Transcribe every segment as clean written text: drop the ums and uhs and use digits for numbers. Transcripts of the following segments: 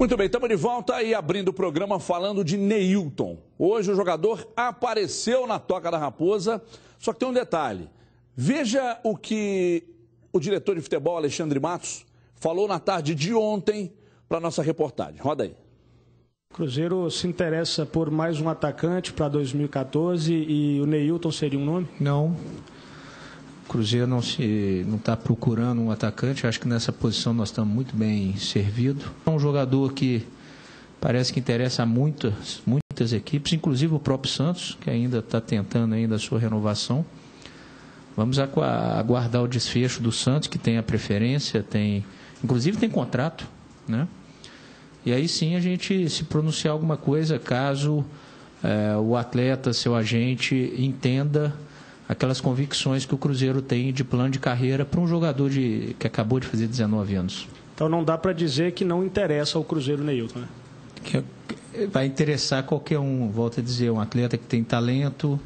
Muito bem, estamos de volta e abrindo o programa falando de Neilton. Hoje o jogador apareceu na Toca da Raposa, só que tem um detalhe. Veja o que o diretor de futebol, Alexandre Matos, falou na tarde de ontem para a nossa reportagem. Roda aí. O Cruzeiro se interessa por mais um atacante para 2014 e o Neilton seria um nome? Não. O Cruzeiro não está procurando um atacante. Acho que nessa posição nós estamos muito bem servidos. É um jogador que parece que interessa a muitas equipes, inclusive o próprio Santos, que ainda está tentando ainda a sua renovação. Vamos aguardar o desfecho do Santos, que tem a preferência, inclusive tem contrato, né? E aí sim a gente se pronunciar alguma coisa caso o atleta, seu agente, entenda aquelas convicções que o Cruzeiro tem de plano de carreira para um jogador que acabou de fazer 19 anos. Então não dá para dizer que não interessa ao Cruzeiro Neilton, né? Que vai interessar qualquer um, volto a dizer, um atleta que tem talento.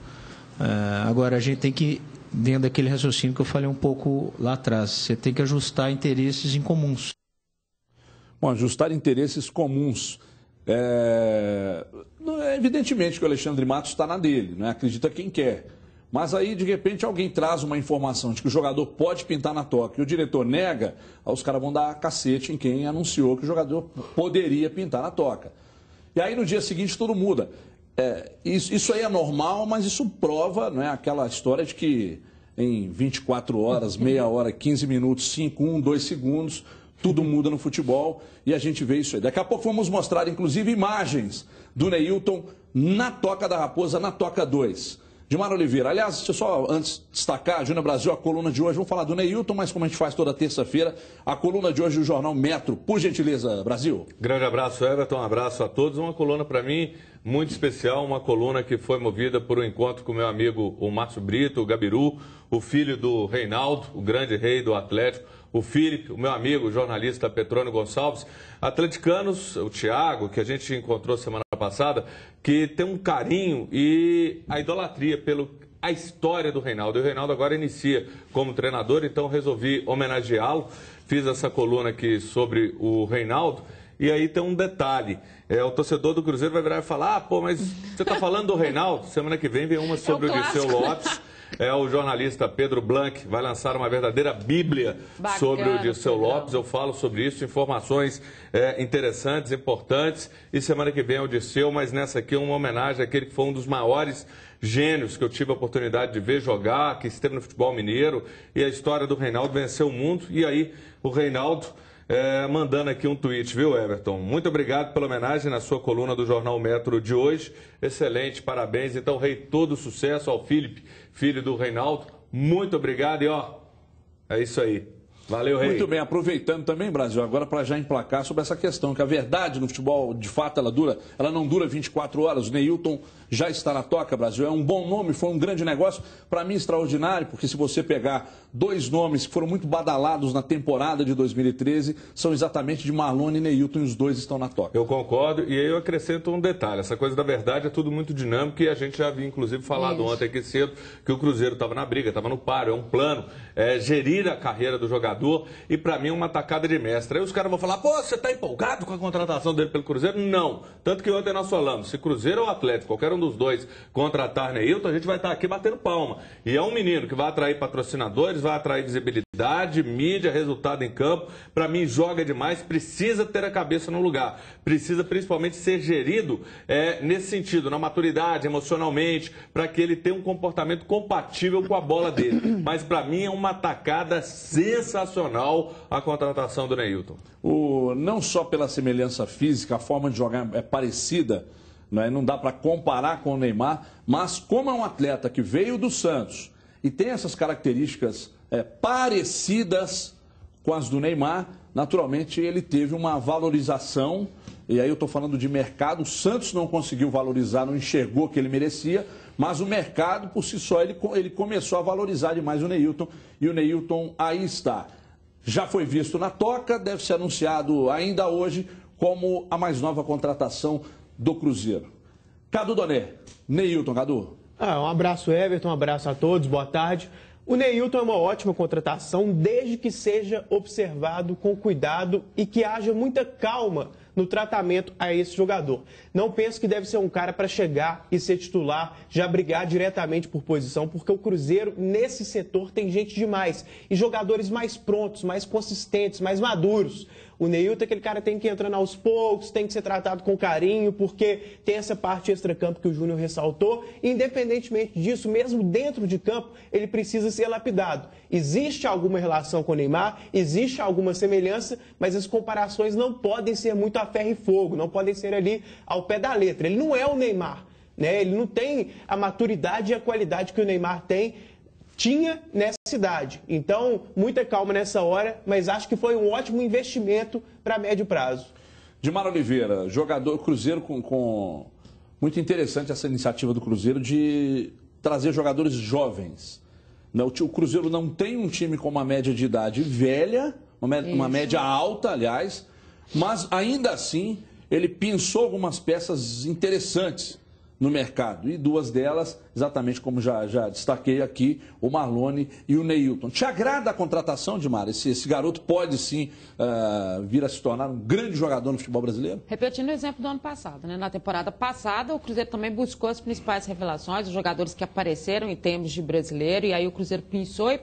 Agora a gente tem que, dentro daquele raciocínio que eu falei um pouco lá atrás, você tem que ajustar interesses em comuns. Bom, ajustar interesses comuns. Evidentemente que o Alexandre Matos está na dele, né? Acredita quem quer. Mas aí, de repente, alguém traz uma informação de que o jogador pode pintar na Toca e o diretor nega, aí os caras vão dar cacete em quem anunciou que o jogador poderia pintar na Toca. E aí, no dia seguinte, tudo muda. Isso aí é normal, mas isso prova, não é, aquela história de que em 24 horas, meia hora, 15 minutos, 5, 1, 2 segundos, tudo muda no futebol e a gente vê isso aí. Daqui a pouco vamos mostrar, inclusive, imagens do Neilton na Toca da Raposa, na Toca 2. Gilmar Oliveira, aliás, deixa eu só antes destacar, Júnior Brasil, a coluna de hoje, vamos falar do Neilton, mas como a gente faz toda terça-feira, a coluna de hoje do Jornal Metro, por gentileza, Brasil. Grande abraço, Everton, um abraço a todos, uma coluna para mim muito especial, uma coluna que foi movida por um encontro com meu amigo, o Márcio Brito, o Gabiru, o filho do Reinaldo, o grande rei do Atlético, o Felipe, o meu amigo, o jornalista Petrônio Gonçalves, atleticanos, o Thiago, que a gente encontrou semana passada, que tem um carinho e a idolatria pela história do Reinaldo. E o Reinaldo agora inicia como treinador, então resolvi homenageá-lo. Fiz essa coluna aqui sobre o Reinaldo. E aí tem um detalhe, o torcedor do Cruzeiro vai virar e falar, mas você está falando do Reinaldo? Semana que vem uma sobre o Dirceu Lopes. O jornalista Pedro Blanc vai lançar uma verdadeira bíblia sobre o Dirceu Lopes. Eu falo sobre isso, informações interessantes, importantes. E semana que vem é o Dirceu, mas nessa aqui é uma homenagem àquele que foi um dos maiores gênios que eu tive a oportunidade de ver jogar, que esteve no futebol mineiro. E a história do Reinaldo venceu o mundo. E aí o Reinaldo mandando aqui um tweet, viu, Everton? Muito obrigado pela homenagem na sua coluna do Jornal Metro de hoje. Excelente, parabéns. Então, rei, todo sucesso ao Felipe, filho do Reinaldo. Muito obrigado e é isso aí. Valeu, rei. Muito bem, aproveitando também, Brasil, agora para já emplacar sobre essa questão, que a verdade no futebol, de fato, ela não dura 24 horas. O Neilton já está na Toca, Brasil. É um bom nome, foi um grande negócio, para mim extraordinário, porque se você pegar dois nomes que foram muito badalados na temporada de 2013, são exatamente de Marlone e Neilton, e os dois estão na Toca. Eu concordo, e aí eu acrescento um detalhe, essa coisa da verdade é tudo muito dinâmico, e a gente já havia, inclusive, falado ontem aqui cedo, que o Cruzeiro estava na briga, estava no páreo, é um plano, gerir a carreira do jogador, e para mim uma tacada de mestre. Aí os caras vão falar, você está empolgado com a contratação dele pelo Cruzeiro? Não. Tanto que ontem nós falamos, se Cruzeiro ou Atlético, qualquer um dos dois contratar Neilton, a gente vai estar aqui batendo palma. E é um menino que vai atrair patrocinadores, vai atrair visibilidade, mídia, resultado em campo. Para mim joga demais, precisa ter a cabeça no lugar. Precisa principalmente ser gerido nesse sentido, na maturidade, emocionalmente, para que ele tenha um comportamento compatível com a bola dele. Mas para mim é uma tacada sensacional a contratação do Neilton. Não só pela semelhança física, a forma de jogar é parecida, não dá para comparar com o Neymar, mas como é um atleta que veio do Santos e tem essas características parecidas com as do Neymar, naturalmente ele teve uma valorização, e aí eu estou falando de mercado. O Santos não conseguiu valorizar, não enxergou que ele merecia, mas o mercado, por si só, ele começou a valorizar demais o Neilton, e o Neilton aí está. Já foi visto na Toca, deve ser anunciado ainda hoje como a mais nova contratação do Cruzeiro. Cadu Doné, Neilton, Cadu. Um abraço, Everton, um abraço a todos, boa tarde. O Neilton é uma ótima contratação, desde que seja observado com cuidado e que haja muita calma no tratamento a esse jogador. Não penso que deve ser um cara para chegar e ser titular, já brigar diretamente por posição, porque o Cruzeiro, nesse setor, tem gente demais. E jogadores mais prontos, mais consistentes, mais maduros. O Neilton é aquele cara que tem que ir entrando aos poucos, tem que ser tratado com carinho, porque tem essa parte extra-campo que o Júnior ressaltou. E, independentemente disso, mesmo dentro de campo, ele precisa ser lapidado. Existe alguma relação com o Neymar, existe alguma semelhança, mas as comparações não podem ser muito a ferro e fogo, não podem ser ali ao pé da letra. Ele não é o Neymar, né? Ele não tem a maturidade e a qualidade que o Neymar tinha nessa idade. Então, muita calma nessa hora, mas acho que foi um ótimo investimento para médio prazo. Dimar Oliveira, jogador Cruzeiro com... Muito interessante essa iniciativa do Cruzeiro de trazer jogadores jovens. O Cruzeiro não tem um time com uma média de idade velha, uma média alta, aliás, mas ainda assim ele pensou algumas peças interessantes no mercado. E duas delas, exatamente como já destaquei aqui, o Marlone e o Neilton. Te agrada a contratação, Dimar? Esse garoto pode sim vir a se tornar um grande jogador no futebol brasileiro? Repetindo o exemplo do ano passado, né? Na temporada passada, o Cruzeiro também buscou as principais revelações, os jogadores que apareceram em termos de brasileiro, e aí o Cruzeiro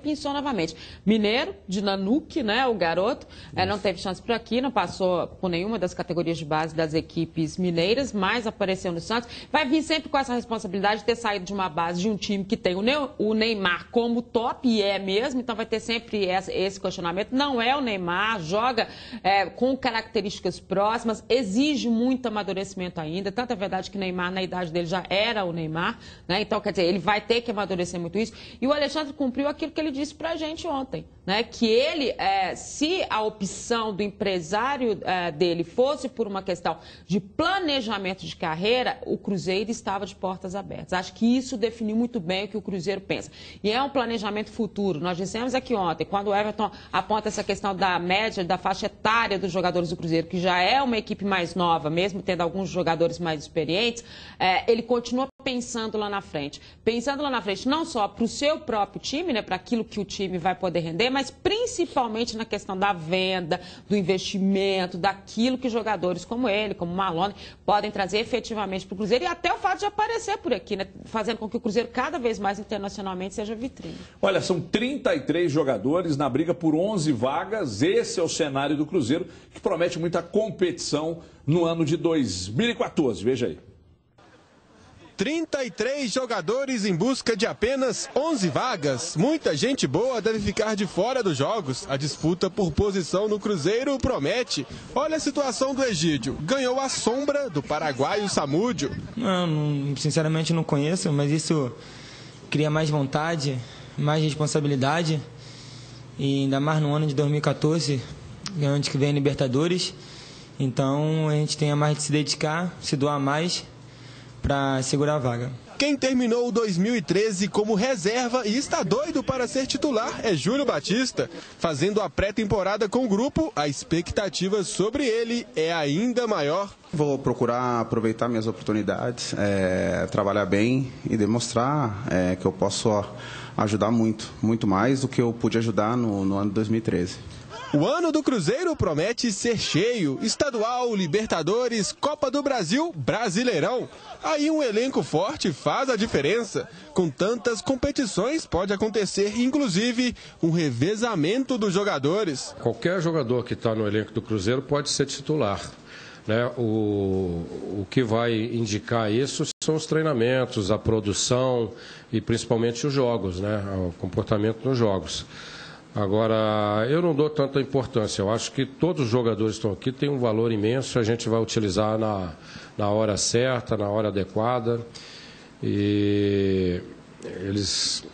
pensou novamente. Mineiro, de Nanuque, né? O garoto, não teve chance por aqui, não passou por nenhuma das categorias de base das equipes mineiras, mas apareceu no Santos. Vai vir sempre com essa responsabilidade de ter saído de uma base de um time que tem o Neymar como top, e é mesmo, então vai ter sempre esse questionamento. Não é o Neymar, joga com características próximas, exige muito amadurecimento ainda, tanto é verdade que o Neymar, na idade dele, já era o Neymar, né? Então, quer dizer, ele vai ter que amadurecer muito isso. E o Alexandre cumpriu aquilo que ele disse pra gente ontem, né? Que ele, se a opção do empresário dele fosse por uma questão de planejamento de carreira, o Cruzeiro estava de portas abertas. Acho que isso definiu muito bem o que o Cruzeiro pensa. E é um planejamento futuro. Nós dissemos aqui ontem, quando o Everton aponta essa questão da média, da faixa etária dos jogadores do Cruzeiro, que já é uma equipe mais nova, mesmo tendo alguns jogadores mais experientes, ele continua pensando lá na frente. Pensando lá na frente não só para o seu próprio time, né, para aquilo que o time vai poder render, mas principalmente na questão da venda, do investimento, daquilo que jogadores como ele, como o Marlone, podem trazer efetivamente para o Cruzeiro, e até o fato de aparecer por aqui, né, fazendo com que o Cruzeiro cada vez mais internacionalmente seja vitrine. Olha, são 33 jogadores na briga por 11 vagas. Esse é o cenário do Cruzeiro, que promete muita competição no ano de 2014. Veja aí. 33 jogadores em busca de apenas 11 vagas. Muita gente boa deve ficar de fora dos jogos. A disputa por posição no Cruzeiro promete. Olha a situação do Egídio. Ganhou a sombra do paraguaio Samúdio. Sinceramente não conheço, mas isso cria mais vontade, mais responsabilidade. E ainda mais no ano de 2014, onde que vem a Libertadores. Então a gente tem mais de se dedicar, se doar mais para segurar a vaga. Quem terminou 2013 como reserva e está doido para ser titular é Júlio Batista. Fazendo a pré-temporada com o grupo, a expectativa sobre ele é ainda maior. Vou procurar aproveitar minhas oportunidades, trabalhar bem e demonstrar que eu posso ajudar muito mais do que eu pude ajudar no ano de 2013. O ano do Cruzeiro promete ser cheio. Estadual, Libertadores, Copa do Brasil, Brasileirão. Aí um elenco forte faz a diferença. Com tantas competições, pode acontecer, inclusive, um revezamento dos jogadores. Qualquer jogador que está no elenco do Cruzeiro pode ser titular, né? O que vai indicar isso são os treinamentos, a produção e principalmente os jogos, né? O comportamento nos jogos. Agora, eu não dou tanta importância. Eu acho que todos os jogadores que estão aqui têm um valor imenso. A gente vai utilizar na hora certa, na hora adequada. E eles,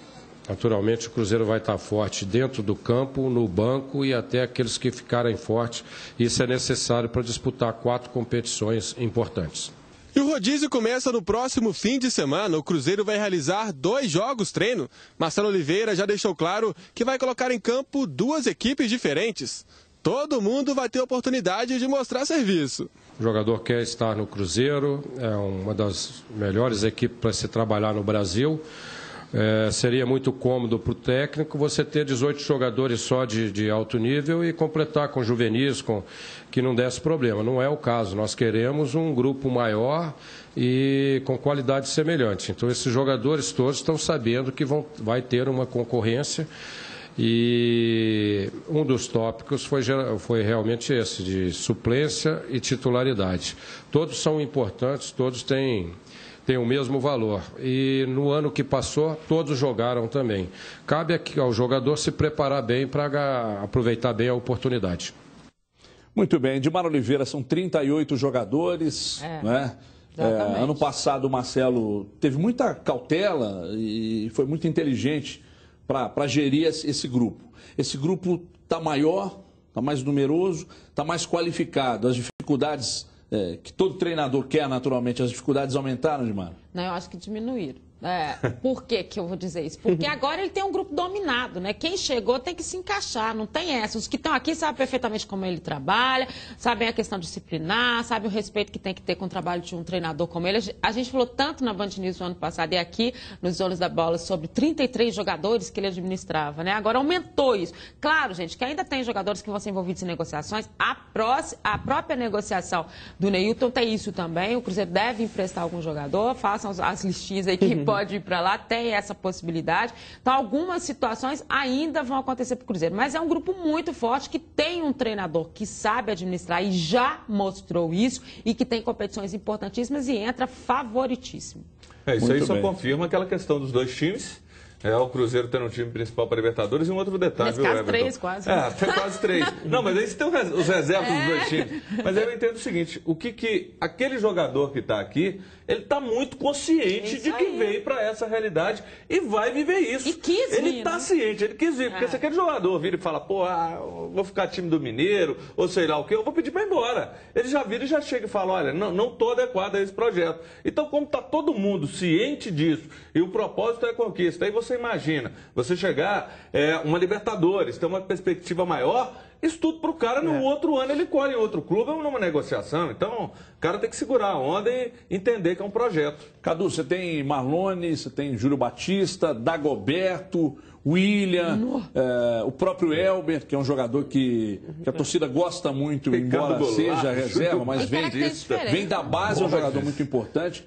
naturalmente, o Cruzeiro vai estar forte dentro do campo, no banco e até aqueles que ficarem fortes. Isso é necessário para disputar 4 competições importantes. E o rodízio começa no próximo fim de semana. O Cruzeiro vai realizar 2 jogos treino. Marcelo Oliveira já deixou claro que vai colocar em campo 2 equipes diferentes. Todo mundo vai ter oportunidade de mostrar serviço. O jogador quer estar no Cruzeiro, é uma das melhores equipes para se trabalhar no Brasil. Seria muito cômodo para o técnico você ter 18 jogadores só de alto nível e completar com juvenis, que não desse problema. Não é o caso. Nós queremos um grupo maior e com qualidade semelhante. Então, esses jogadores todos estão sabendo que vai ter uma concorrência. E um dos tópicos foi realmente esse, de suplência e titularidade. Todos são importantes, todos têm o mesmo valor. E no ano que passou, todos jogaram também. Cabe aqui ao jogador se preparar bem para aproveitar bem a oportunidade. Muito bem. Edmar Oliveira, são 38 jogadores, né? Ano passado o Marcelo teve muita cautela e foi muito inteligente para gerir esse grupo. Esse grupo está maior, está mais numeroso, está mais qualificado. As dificuldades que todo treinador quer, naturalmente, as dificuldades aumentaram, Edmar? Não, eu acho que diminuíram. Por que eu vou dizer isso? Porque agora ele tem um grupo dominado, né? Quem chegou tem que se encaixar, não tem essa. Os que estão aqui sabem perfeitamente como ele trabalha, sabem a questão disciplinar, sabem o respeito que tem que ter com o trabalho de um treinador como ele. A gente falou tanto na Band News no ano passado e aqui nos Donos da Bola sobre 33 jogadores que ele administrava, né? Agora aumentou isso. Claro, gente, que ainda tem jogadores que vão ser envolvidos em negociações. A própria negociação do Neilton tem isso também. O Cruzeiro deve emprestar algum jogador, façam as listinhas aí que pode ir para lá, tem essa possibilidade. Então, algumas situações ainda vão acontecer para o Cruzeiro. Mas é um grupo muito forte que tem um treinador que sabe administrar e já mostrou isso e que tem competições importantíssimas e entra favoritíssimo. Isso aí só confirma aquela questão dos dois times. O Cruzeiro tendo um time principal para Libertadores e um outro detalhe, nesse caso, 3 quase. Até quase 3. Não, mas aí você tem os reservas dos dois times. Mas aí eu entendo o seguinte, aquele jogador que está aqui, ele está muito consciente de que veio para essa realidade e vai viver isso. E quis vir, ele está ciente, ele quis vir. Porque se aquele jogador vira e fala, vou ficar time do Mineiro, ou sei lá o quê, eu vou pedir para ir embora. Ele já vira e já chega e fala, olha, não estou adequado a esse projeto. Então, como está todo mundo ciente disso e o propósito é a conquista, aí você imagina, você chegar uma Libertadores, ter uma perspectiva maior, isso tudo para o cara, no outro ano ele colhe em outro clube, numa negociação. Então, o cara tem que segurar a onda e entender que é um projeto. Cadu, você tem Marlone, você tem Júlio Batista, Dagoberto, William, o próprio Elber, que é um jogador que a torcida gosta muito, embora seja reserva, mas vem da base, é um jogador muito importante.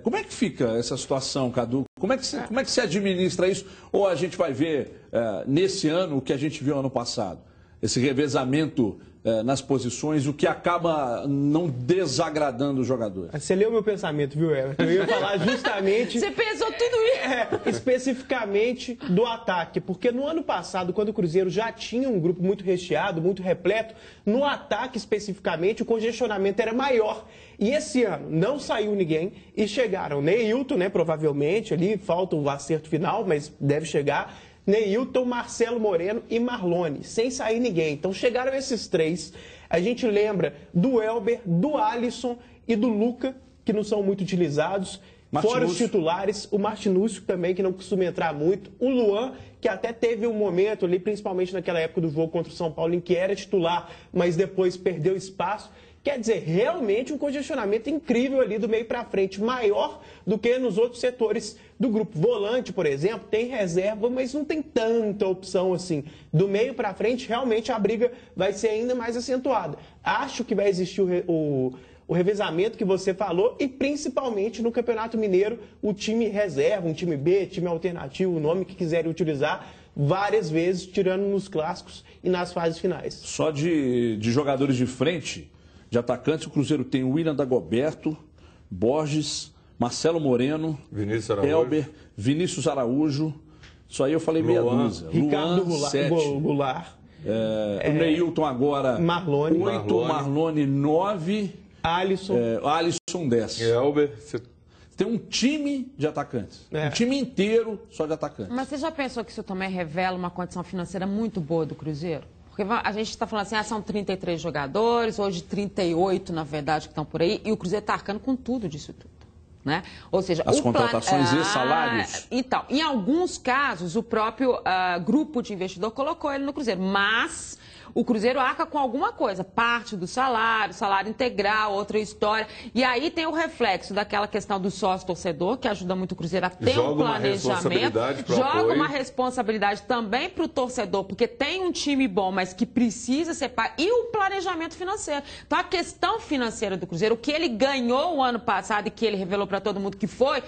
Como é que fica essa situação, Cadu? Como é que se administra isso? Ou a gente vai ver nesse ano o que a gente viu ano passado? Esse revezamento nas posições, o que acaba não desagradando os jogadores. Você leu meu pensamento, viu, Everton? Eu ia falar justamente... Você pensou tudo isso? Especificamente do ataque, porque no ano passado, quando o Cruzeiro já tinha um grupo muito recheado, muito repleto, no ataque especificamente o congestionamento era maior. E esse ano não saiu ninguém e chegaram Neilton, né, provavelmente, ali falta o acerto final, mas deve chegar... Neilton, Marcelo Moreno e Marlone, sem sair ninguém. Então chegaram esses 3. A gente lembra do Elber, do Alisson e do Luca, que não são muito utilizados. Fora os titulares, o Martinúcio também, que não costuma entrar muito. O Luan, que até teve um momento ali, principalmente naquela época do jogo contra o São Paulo, em que era titular, mas depois perdeu espaço. Quer dizer, realmente um congestionamento incrível ali do meio para frente, maior do que nos outros setores do grupo. Volante, por exemplo, tem reserva, mas não tem tanta opção assim. Do meio para frente, realmente a briga vai ser ainda mais acentuada. Acho que vai existir o revezamento que você falou e principalmente no Campeonato Mineiro, o time reserva, um time B, time alternativo, o nome que quiserem utilizar, várias vezes, tirando nos clássicos e nas fases finais. Só de jogadores de frente... De atacantes, o Cruzeiro tem o William Dagoberto, Borges, Marcelo Moreno, Elber, Vinícius Araújo. Isso aí eu falei meia dúzia. Ricardo Goulart. O Neilton agora, Marlone. 8, Marlone 9. Alisson. Alisson 10. Elber. Tem um time de atacantes. Um time inteiro só de atacantes. Mas você já pensou que isso também revela uma condição financeira muito boa do Cruzeiro? Porque a gente está falando assim, são 33 jogadores, hoje 38, na verdade, que estão por aí, e o Cruzeiro está arcando com tudo disso tudo. Né? Ou seja, as contratações e salários. Então, em alguns casos, o próprio grupo de investidor colocou ele no Cruzeiro, mas o Cruzeiro arca com alguma coisa, parte do salário, salário integral, outra história. E aí tem o reflexo daquela questão do sócio-torcedor, que ajuda muito o Cruzeiro a ter um planejamento. Joga uma responsabilidade também para o torcedor, porque tem um time bom, mas que precisa ser pago. E o planejamento financeiro. Então, a questão financeira do Cruzeiro, o que ele ganhou o ano passado e que ele revelou para todo mundo que foi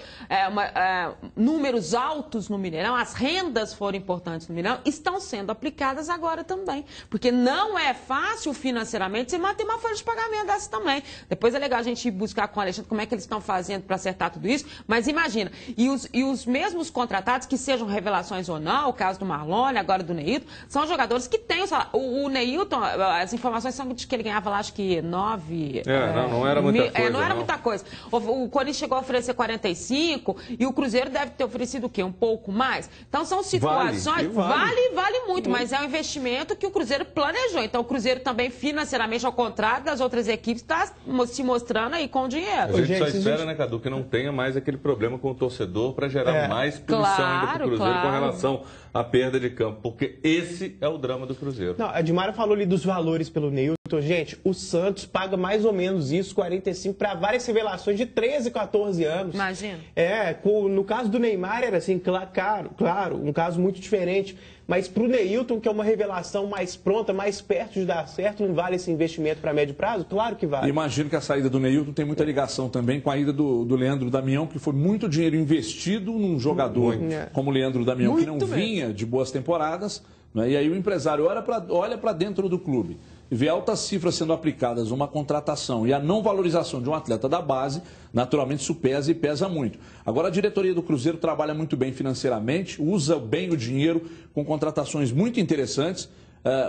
números altos no Mineirão, as rendas foram importantes no Mineirão, estão sendo aplicadas agora também. Porque não é fácil financeiramente você manter uma folha de pagamento dessa também. Depois é legal a gente ir buscar com o Alexandre como é que eles estão fazendo para acertar tudo isso, mas imagina, e os mesmos contratados, que sejam revelações ou não, o caso do Marlone, agora do Neilton, são jogadores que têm o salário. O Neilton, as informações são de que ele ganhava lá, acho que 9... não era muita coisa. Não era muita coisa. O Corinthians chegou a oferecer 45 e o Cruzeiro deve ter oferecido o quê? Um pouco mais? Então são situações... Vale muito, mas é um investimento que o Cruzeiro planejou. Então o Cruzeiro também financeiramente, ao contrário das outras equipes, está se mostrando aí com dinheiro. A gente só espera, né, Cadu, que não tenha mais aquele problema com o torcedor para gerar mais punição ainda para o Cruzeiro com relação à perda de campo, porque esse é o drama do Cruzeiro. Não, a Edmara falou ali dos valores pelo Neilton. Gente, o Santos paga mais ou menos isso, 45, para várias revelações de 13, 14 anos. Imagina. No caso do Neymar era assim, claro, um caso muito diferente. Mas para o Neilton, que é uma revelação mais pronta, mais perto de dar certo, não vale esse investimento para médio prazo? Claro que vale. Imagino que a saída do Neilton tem muita ligação também com a ida do Leandro Damião, que foi muito dinheiro investido num jogador como o Leandro Damião, muito, que não vinha de boas temporadas. Né? E aí o empresário olha para dentro do clube e vê altas cifras sendo aplicadas numa contratação e a não valorização de um atleta da base, naturalmente isso pesa e pesa muito. Agora a diretoria do Cruzeiro trabalha muito bem financeiramente, usa bem o dinheiro com contratações muito interessantes,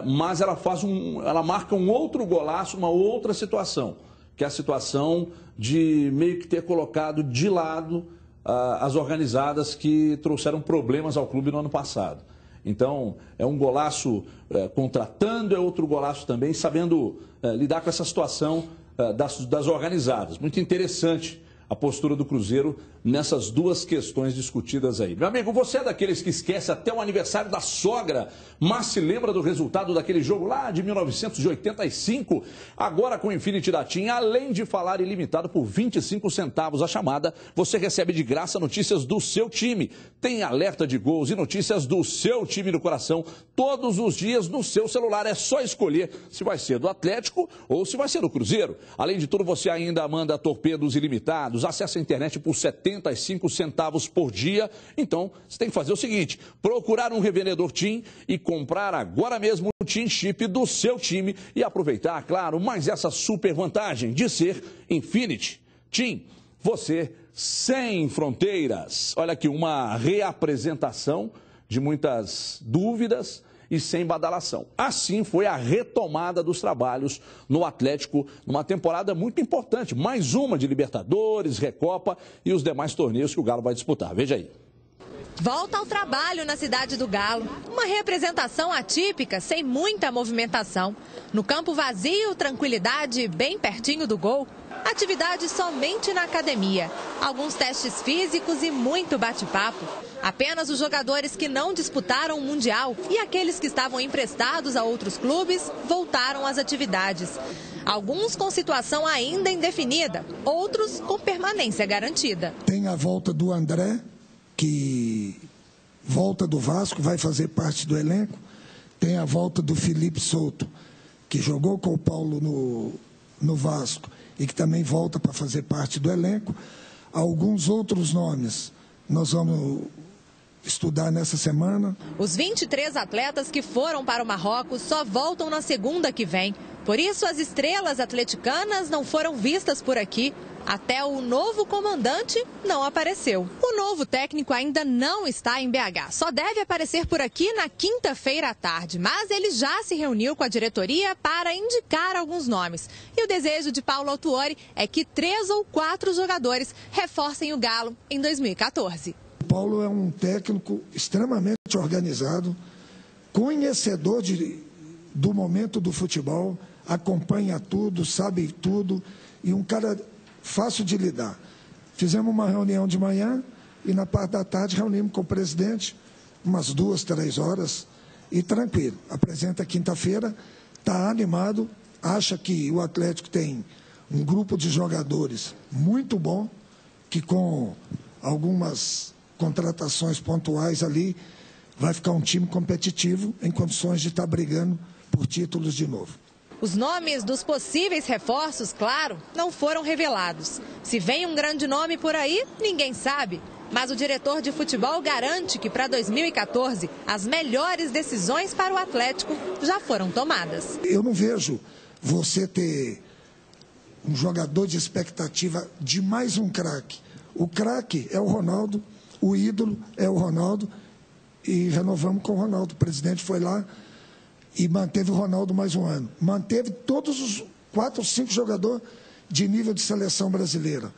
mas ela marca um outro golaço, uma outra situação, que é a situação de meio que ter colocado de lado as organizadas que trouxeram problemas ao clube no ano passado. Então, é um golaço contratando, é outro golaço também sabendo lidar com essa situação das organizadas. Muito interessante a postura do Cruzeiro nessas duas questões discutidas aí. Meu amigo, você é daqueles que esquece até o aniversário da sogra, mas se lembra do resultado daquele jogo lá de 1985? Agora com o Infinity da TIM, além de falar ilimitado por 25 centavos a chamada, você recebe de graça notícias do seu time. Tem alerta de gols e notícias do seu time do coração todos os dias no seu celular. É só escolher se vai ser do Atlético ou se vai ser do Cruzeiro. Além de tudo, você ainda manda torpedos ilimitados, acessa a internet por 75 centavos por dia. Então, você tem que fazer o seguinte, procurar um revendedor TIM e comprar agora mesmo o TIM Chip do seu time e aproveitar, claro, mais essa super vantagem de ser Infinity. TIM, você sem fronteiras. Olha aqui, uma reapresentação de muitas dúvidas e sem badalação. Assim foi a retomada dos trabalhos no Atlético numa temporada muito importante. Mais uma de Libertadores, Recopa e os demais torneios que o Galo vai disputar. Veja aí. Volta ao trabalho na cidade do Galo. Uma representação atípica, sem muita movimentação. No campo vazio, tranquilidade, bem pertinho do gol. Atividade somente na academia. Alguns testes físicos e muito bate-papo. Apenas os jogadores que não disputaram o Mundial e aqueles que estavam emprestados a outros clubes voltaram às atividades. Alguns com situação ainda indefinida, outros com permanência garantida. Tem a volta do André, que volta do Vasco, vai fazer parte do elenco. Tem a volta do Felipe Souto, que jogou com o Paulo no Vasco e que também volta para fazer parte do elenco. Alguns outros nomes nós vamos estudar nessa semana. Os 23 atletas que foram para o Marrocos só voltam na segunda que vem. Por isso, as estrelas atleticanas não foram vistas por aqui. Até o novo comandante não apareceu. O novo técnico ainda não está em BH. Só deve aparecer por aqui na quinta-feira à tarde. Mas ele já se reuniu com a diretoria para indicar alguns nomes. E o desejo de Paulo Autuori é que 3 ou 4 jogadores reforcem o Galo em 2014. O Paulo é um técnico extremamente organizado, conhecedor do momento do futebol, acompanha tudo, sabe tudo e um cara fácil de lidar. Fizemos uma reunião de manhã e na parte da tarde reunimos com o presidente umas 2, 3 horas e tranquilo. Apresenta quinta-feira, está animado, acha que o Atlético tem um grupo de jogadores muito bom, que com algumas contratações pontuais ali, vai ficar um time competitivo em condições de estar brigando por títulos de novo. Os nomes dos possíveis reforços, claro, não foram revelados. Se vem um grande nome por aí, ninguém sabe. Mas o diretor de futebol garante que para 2014 as melhores decisões para o Atlético já foram tomadas. Eu não vejo você ter um jogador de expectativa de mais um craque. O craque é o Ronaldo, o ídolo é o Ronaldo e renovamos com o Ronaldo. O presidente foi lá e manteve o Ronaldo mais um ano. Manteve todos os 4 ou 5 jogadores de nível de seleção brasileira.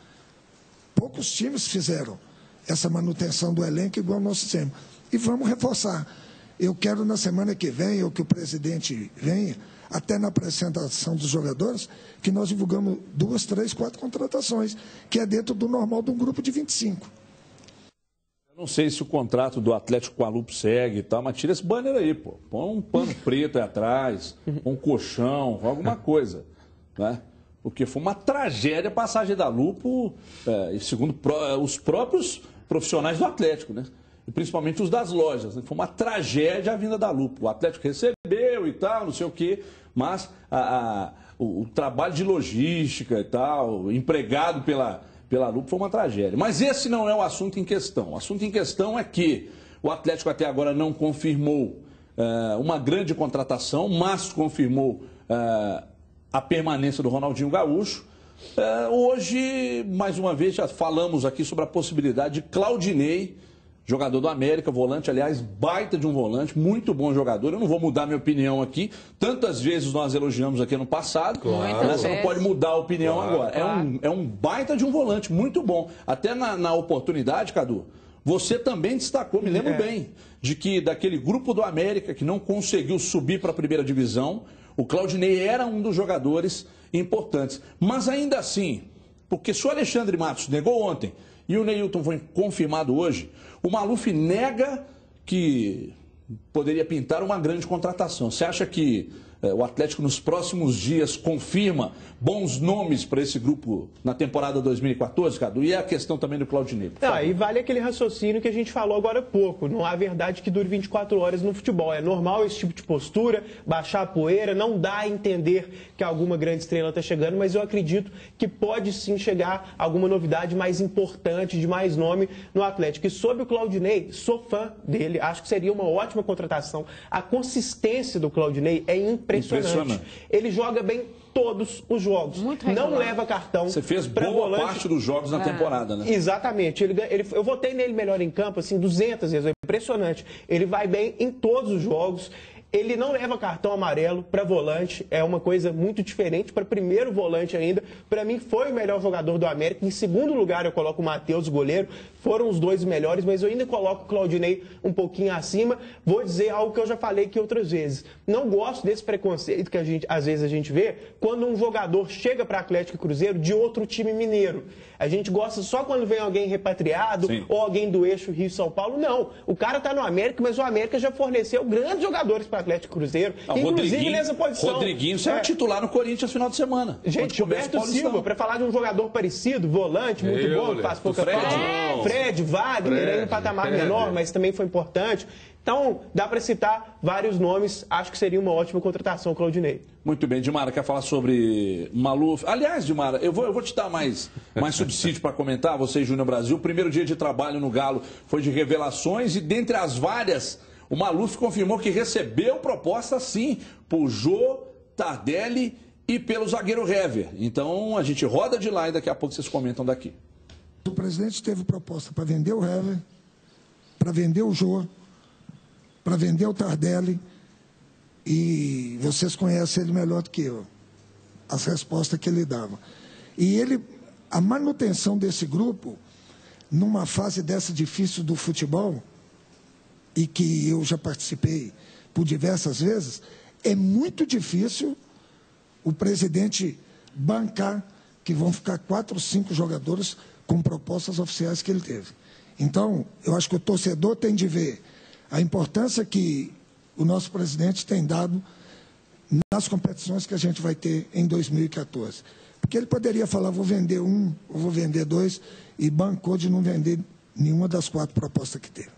Poucos times fizeram essa manutenção do elenco igual nós fizemos. E vamos reforçar. Eu quero na semana que vem, ou que o presidente venha, até na apresentação dos jogadores, que nós divulgamos 2, 3, 4 contratações, que é dentro do normal de um grupo de 25. Não sei se o contrato do Atlético com a Lupo segue e tal, mas tira esse banner aí, pô. Põe um pano preto aí atrás, um colchão, alguma coisa, né? Porque foi uma tragédia a passagem da Lupo, segundo os próprios profissionais do Atlético, né? E principalmente os das lojas, né? Foi uma tragédia a vinda da Lupo. O Atlético recebeu e tal, não sei o quê, mas o trabalho de logística e tal, empregado pela Lupo, foi uma tragédia. Mas esse não é o assunto em questão. O assunto em questão é que o Atlético até agora não confirmou uma grande contratação, mas confirmou a permanência do Ronaldinho Gaúcho. Hoje, mais uma vez, já falamos aqui sobre a possibilidade de Claudinei, jogador do América, volante, aliás, baita de um volante, muito bom jogador. Eu não vou mudar minha opinião aqui. Tantas vezes nós elogiamos aqui no passado. Claro. Você não pode mudar a opinião agora. Claro. É um baita de um volante, muito bom. Até na oportunidade, Cadu, você também destacou, me lembro bem, de que daquele grupo do América que não conseguiu subir para a primeira divisão, o Claudinei era um dos jogadores importantes. Mas ainda assim, porque se o Alexandre Matos negou ontem e o Neilton foi confirmado hoje, o Maluf nega que poderia pintar uma grande contratação. Você acha que o Atlético nos próximos dias confirma bons nomes para esse grupo na temporada 2014, Cadu? E é a questão também do Claudinei. E vale aquele raciocínio que a gente falou agora há pouco. Não há verdade que dure 24 horas no futebol. É normal esse tipo de postura, baixar a poeira, não dá a entender que alguma grande estrela está chegando, mas eu acredito que pode sim chegar alguma novidade mais importante, de mais nome no Atlético. E sobre o Claudinei, sou fã dele, acho que seria uma ótima contratação. A consistência do Claudinei é impressionante. Ele joga bem todos os jogos. Não leva cartão. Você fez boa parte dos jogos na temporada, né? Exatamente. Eu votei nele melhor em campo, assim, 200 vezes. É impressionante. Ele vai bem em todos os jogos. Ele não leva cartão amarelo para volante, é uma coisa muito diferente para primeiro volante ainda. Para mim foi o melhor jogador do América. Em segundo lugar eu coloco o Matheus, o goleiro. Foram os dois melhores, mas eu ainda coloco o Claudinei um pouquinho acima. Vou dizer algo que eu já falei aqui outras vezes. Não gosto desse preconceito que às vezes a gente vê quando um jogador chega para Atlético e Cruzeiro de outro time mineiro. A gente gosta só quando vem alguém repatriado ou alguém do eixo Rio-São Paulo. Não, o cara está no América, mas o América já forneceu grandes jogadores para Atlético e Cruzeiro, inclusive nessa posição. Rodriguinho será titular no Corinthians no final de semana. Gente, Gilberto Silva, para falar de um jogador parecido, volante, muito bom, que faz pouca falta. Fred, Wagner, em um patamar menor, mas também foi importante. Então, dá para citar vários nomes. Acho que seria uma ótima contratação, Claudinei. Muito bem. Dimara, quer falar sobre Maluf? Aliás, Dimara, eu vou te dar mais subsídio para comentar, você e Júnior Brasil. O primeiro dia de trabalho no Galo foi de revelações e dentre as várias, o Maluf confirmou que recebeu proposta, sim, por Jô, Tardelli e pelo zagueiro Hever. Então, a gente roda de lá e daqui a pouco vocês comentam daqui. O presidente teve proposta para vender o Hever, para vender o Jô, para vender o Tardelli, e vocês conhecem ele melhor do que eu, as respostas que ele dava. E a manutenção desse grupo, numa fase dessa difícil do futebol, e que eu já participei por diversas vezes, é muito difícil o presidente bancar que vão ficar 4 ou 5 jogadores com propostas oficiais que ele teve. Então, eu acho que o torcedor tem de ver a importância que o nosso presidente tem dado nas competições que a gente vai ter em 2014. Porque ele poderia falar, vou vender um, vou vender dois, e bancou de não vender nenhuma das 4 propostas que teve.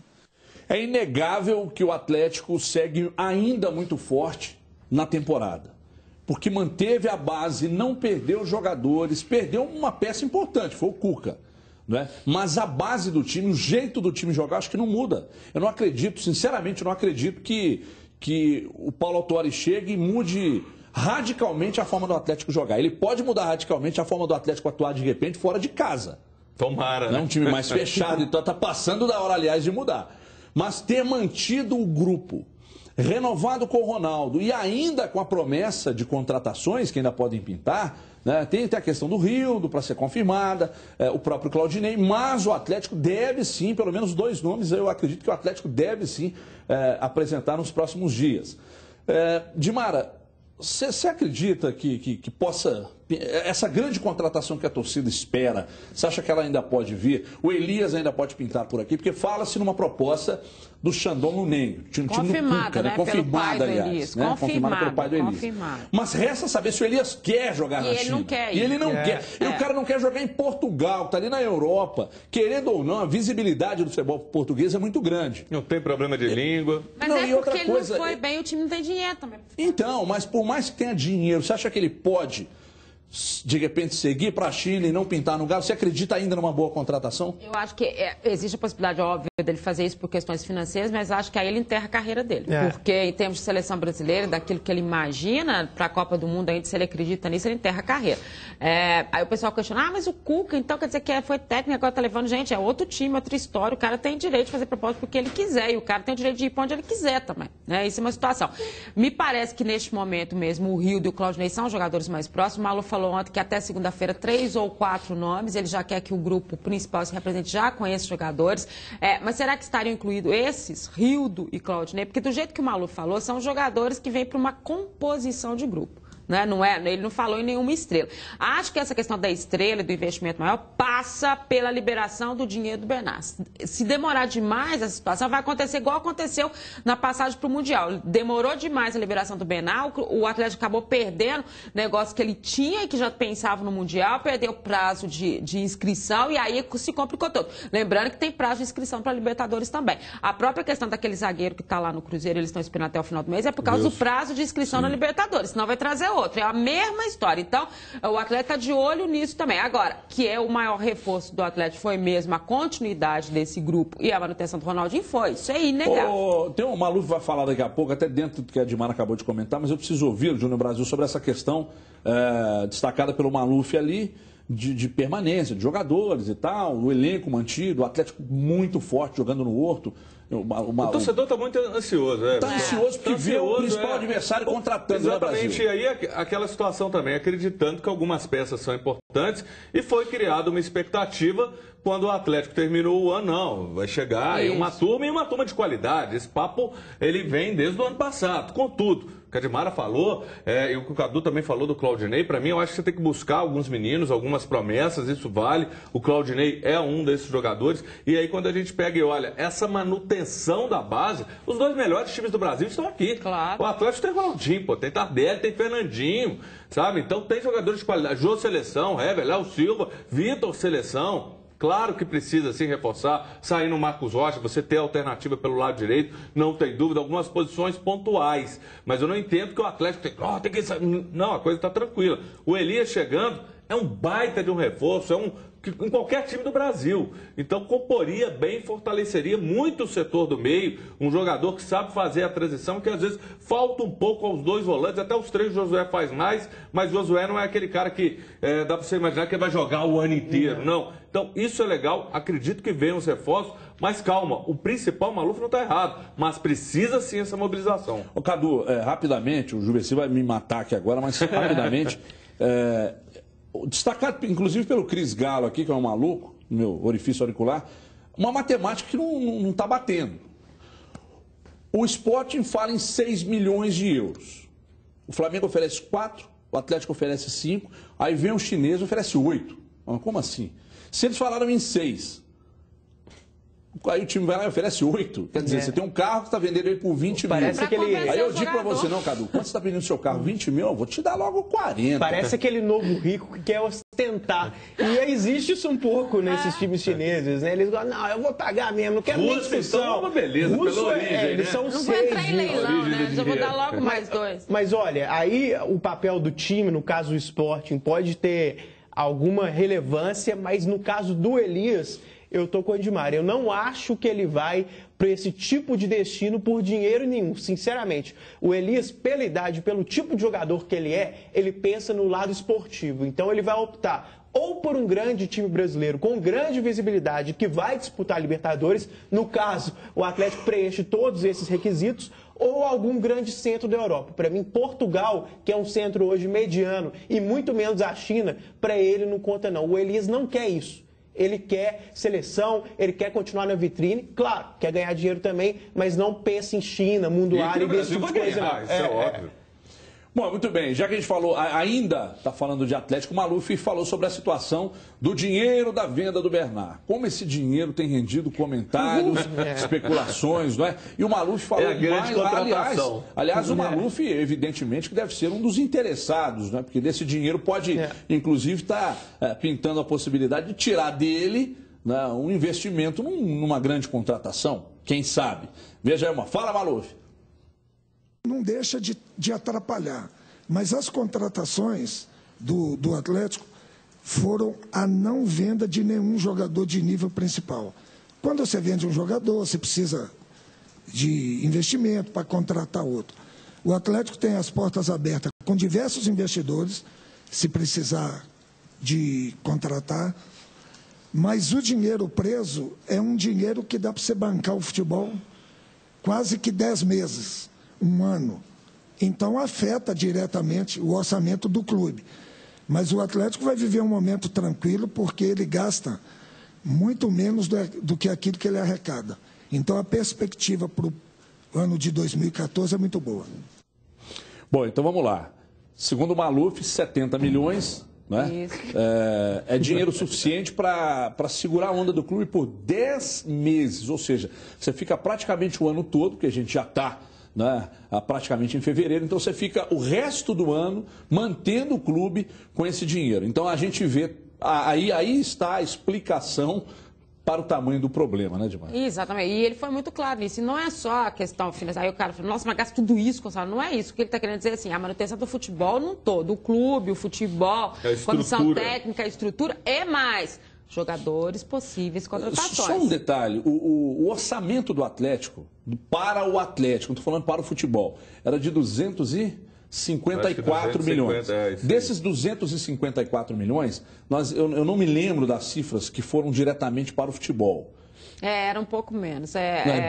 É inegável que o Atlético segue ainda muito forte na temporada. Porque manteve a base, não perdeu jogadores, perdeu uma peça importante, foi o Cuca. Não é? Mas a base do time, o jeito do time jogar, acho que não muda. Eu não acredito, sinceramente, eu não acredito que o Paulo Autuori chegue e mude radicalmente a forma do Atlético jogar. Ele pode mudar radicalmente a forma do Atlético atuar de repente fora de casa. Tomara, né? Não é um time mais fechado, então está passando da hora, aliás, de mudar. Mas ter mantido o grupo, renovado com o Ronaldo e ainda com a promessa de contratações que ainda podem pintar, né? Tem a questão do Rildo para ser confirmada, o próprio Claudinei, mas o Atlético deve sim, pelo menos 2 nomes, eu acredito que o Atlético deve sim apresentar nos próximos dias. Dimara, você acredita que possa, essa grande contratação que a torcida espera, você acha que ela ainda pode vir? O Elias ainda pode pintar por aqui? Porque fala-se numa proposta do Xandão Lunengo, time confirmada, do Cuca, né? Confirmada, aliás. Né? Confirmada pelo pai do Elias. Confirmada. Mas resta saber se o Elias quer jogar na China. Ele não quer. E ele não quer. E o cara não quer jogar em Portugal, está ali na Europa. Querendo ou não, a visibilidade do futebol português é muito grande. Não tem problema de língua. Mas não, é porque ele não foi bem, o time não tem dinheiro também. Então, mas por mais que tenha dinheiro, você acha que ele pode, de repente, seguir para a China e não pintar no Galo? Você acredita ainda numa boa contratação? Eu acho que existe a possibilidade óbvia dele fazer isso por questões financeiras, mas acho que aí ele enterra a carreira dele. Porque em termos de seleção brasileira, daquilo que ele imagina para a Copa do Mundo, ainda se ele acredita nisso, ele enterra a carreira. Aí o pessoal questiona, mas o Cuca, então quer dizer que foi técnico, agora está levando gente, é outro time, outra história, o cara tem direito de fazer propósito porque ele quiser, e o cara tem o direito de ir para onde ele quiser também. Né? Isso é uma situação. Me parece que neste momento mesmo o Rildo e o Claudinei são jogadores mais próximos. O Malu falou ontem que até segunda-feira 3 ou 4 nomes, ele já quer que o grupo principal se represente já com esses jogadores. Mas será que estariam incluídos esses, Rildo e Claudinei? Porque do jeito que o Malu falou, são jogadores que vêm para uma composição de grupo. Né? Ele não falou em nenhuma estrela. Acho que essa questão da estrela e do investimento maior passa pela liberação do dinheiro do Benaz. Se demorar demais essa situação, vai acontecer igual aconteceu na passagem para o Mundial. Demorou demais a liberação do Benal, o Atlético acabou perdendo negócio que ele tinha e que já pensava no Mundial, perdeu o prazo de inscrição e aí se complicou todo. Lembrando que tem prazo de inscrição para Libertadores também. A própria questão daquele zagueiro que está lá no Cruzeiro, eles estão esperando até o final do mês, é por causa do prazo de inscrição na Libertadores, senão vai trazer outro. É a mesma história. Então, o Atlético está de olho nisso também. Agora, que é o maior reforço do Atlético foi mesmo a continuidade desse grupo e a manutenção do Ronaldinho, foi. Isso é inegável. Tem um Malu que vai falar daqui a pouco, até dentro do que a Dimara acabou de comentar, mas eu preciso ouvir o Júnior Brasil sobre essa questão destacada pelo Maluf ali, de permanência, de jogadores e tal, o elenco mantido, o Atlético muito forte jogando no Horto. O torcedor está muito ansioso. Está ansioso porque vê o principal adversário contratando no Brasil. Exatamente, e aí aquela situação também, acreditando que algumas peças são importantes e foi criada uma expectativa quando o Atlético terminou o ano, não, vai chegar aí uma turma de qualidade. Esse papo, ele vem desde o ano passado, contudo. O que a Dimara falou, e o que o Cadu também falou do Claudinei, para mim eu acho que você tem que buscar alguns meninos, algumas promessas, isso vale. O Claudinei é um desses jogadores. E aí quando a gente pega e olha, essa manutenção da base, os 2 melhores times do Brasil estão aqui. Claro. O Atlético tem Ronaldinho, tem Tardelli, tem Fernandinho, sabe? Então tem jogadores de qualidade. Jô Seleção, Léo Silva, Vitor Seleção. Claro que precisa se reforçar, sair no Marcos Rocha, você ter alternativa pelo lado direito, não tem dúvida, algumas posições pontuais. Mas eu não entendo que o Atlético tem que sair. Não, a coisa está tranquila. O Elias chegando é um baita de um reforço, em qualquer time do Brasil. Então, comporia bem, fortaleceria muito o setor do meio, um jogador que sabe fazer a transição, que às vezes falta um pouco aos 2 volantes, até os 3 o Josué faz mais, mas o Josué não é aquele cara que dá para você imaginar que ele vai jogar o ano inteiro, não. Então, isso é legal, acredito que venham os reforços, mas calma, o principal, o Maluf não está errado, mas precisa sim essa mobilização. Ô Cadu, rapidamente, o Juveci vai me matar aqui agora, mas rapidamente... destacado, inclusive, pelo Cris Galo aqui, que é um maluco, meu orifício auricular, uma matemática que não está batendo. O Sporting fala em 6 milhões de euros. O Flamengo oferece 4, o Atlético oferece 5, aí vem o chinês e oferece 8. Como assim? Se eles falaram em 6, Aí o time vai lá e oferece 8. Quer dizer, você tem um carro que está vendendo ele por 20 mil. Aí eu digo para você, não, Cadu, quanto você está vendendo o seu carro? 20 mil? Eu vou te dar logo 40. Parece aquele novo rico que quer ostentar. E existe isso um pouco nesses times chineses, né? Eles falam, não, eu vou pagar mesmo, não quero nem discussão. Uma beleza, Russo, pela origem, eles são Não vou 6. entrar em leilão, né? Já vou dar logo mais 2. Mas olha, aí o papel do time, no caso do Sporting, pode ter alguma relevância, mas no caso do Elias, eu tô com o Edmar. Eu não acho que ele vai para esse tipo de destino por dinheiro nenhum, sinceramente. O Elias, pela idade, pelo tipo de jogador que ele pensa no lado esportivo. Então ele vai optar ou por um grande time brasileiro com grande visibilidade que vai disputar a Libertadores, no caso, o Atlético preenche todos esses requisitos, ou algum grande centro da Europa. Para mim, Portugal, que é um centro hoje mediano, e muito menos a China, para ele não conta não. O Elias não quer isso. Ele quer seleção, ele quer continuar na vitrine, claro, quer ganhar dinheiro também, mas não pensa em China, mundo árabe, esse tipo de coisa não. Isso é óbvio. Bom, muito bem, já que a gente falou, ainda está falando de Atlético, o Maluf falou sobre a situação do dinheiro da venda do Bernard. Como esse dinheiro tem rendido comentários, especulações, não é? E o Maluf falou a grande contratação. Aliás, o Maluf, evidentemente, que deve ser um dos interessados, não é? Porque desse dinheiro pode, inclusive, estar pintando a possibilidade de tirar dele, né, um investimento numa grande contratação. Quem sabe? Veja aí fala, Maluf. Não deixa de atrapalhar. Mas as contratações do Atlético foram a não venda de nenhum jogador de nível principal. Quando você vende um jogador, você precisa de investimento para contratar outro. O Atlético tem as portas abertas com diversos investidores, se precisar de contratar, mas o dinheiro preso é um dinheiro que dá para você bancar o futebol quase que 10 meses. Um ano. Então afeta diretamente o orçamento do clube. Mas o Atlético vai viver um momento tranquilo porque ele gasta muito menos do que aquilo que ele arrecada. Então a perspectiva para o ano de 2014 é muito boa. Bom, então vamos lá. Segundo o Maluf, 70 milhões, né? É dinheiro suficiente para segurar a onda do clube por 10 meses. Ou seja, você fica praticamente o ano todo, porque a gente já está, né, praticamente em fevereiro, então você fica o resto do ano mantendo o clube com esse dinheiro. Então a gente vê, aí está a explicação para o tamanho do problema, né, Edmar? Exatamente, e ele foi muito claro nisso, e não é só a questão financeira. Aí o cara falou, nossa, mas gasta tudo isso, Gonçalo. Não é isso, o que ele está querendo dizer assim, a manutenção do futebol num todo, o clube, o futebol, a comissão técnica, a estrutura, e mais jogadores, possíveis contratações. Só um detalhe, o orçamento do Atlético, para o Atlético, não estou falando para o futebol, era de 254 milhões. Desses 254 milhões, eu não me lembro das cifras que foram diretamente para o futebol. Era um pouco menos.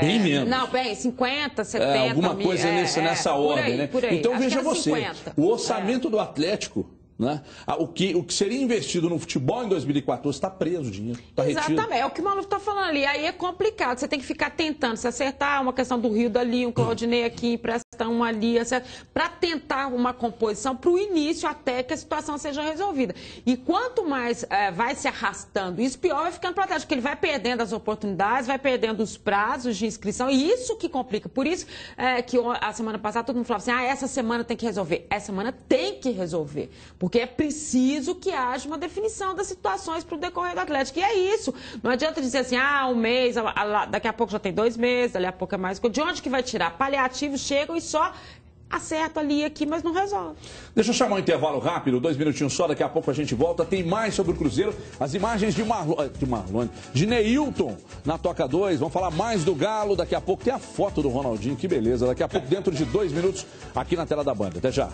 Bem menos. Não, bem, 50, 70 alguma coisa nessa ordem, aí, né? Por aí. Então acho veja você, 50. O orçamento do Atlético, né? O que seria investido no futebol em 2014 está preso o dinheiro, está retido. Exatamente, é o que o Maluf está falando ali. Aí é complicado, você tem que ficar tentando se acertar, uma questão do Rio dali, um Claudinei aqui, empresta um ali, para tentar uma composição para o início até que a situação seja resolvida. E quanto mais vai se arrastando isso, pior vai ficando para trás, porque ele vai perdendo as oportunidades, vai perdendo os prazos de inscrição, e isso que complica. Por isso que a semana passada todo mundo falava assim, essa semana tem que resolver. Essa semana tem que resolver. Porque é preciso que haja uma definição das situações para o decorrer do Atlético. E é isso. Não adianta dizer assim, um mês, daqui a pouco já tem 2 meses, daqui a pouco é mais. De onde que vai tirar? Paliativos chegam e só acerta ali e aqui, mas não resolve. Deixa eu chamar um intervalo rápido, 2 minutinhos só, daqui a pouco a gente volta. Tem mais sobre o Cruzeiro, as imagens de Neilton na Toca 2. Vamos falar mais do Galo, daqui a pouco tem a foto do Ronaldinho, que beleza. Daqui a pouco, dentro de 2 minutos, aqui na tela da Band. Até já.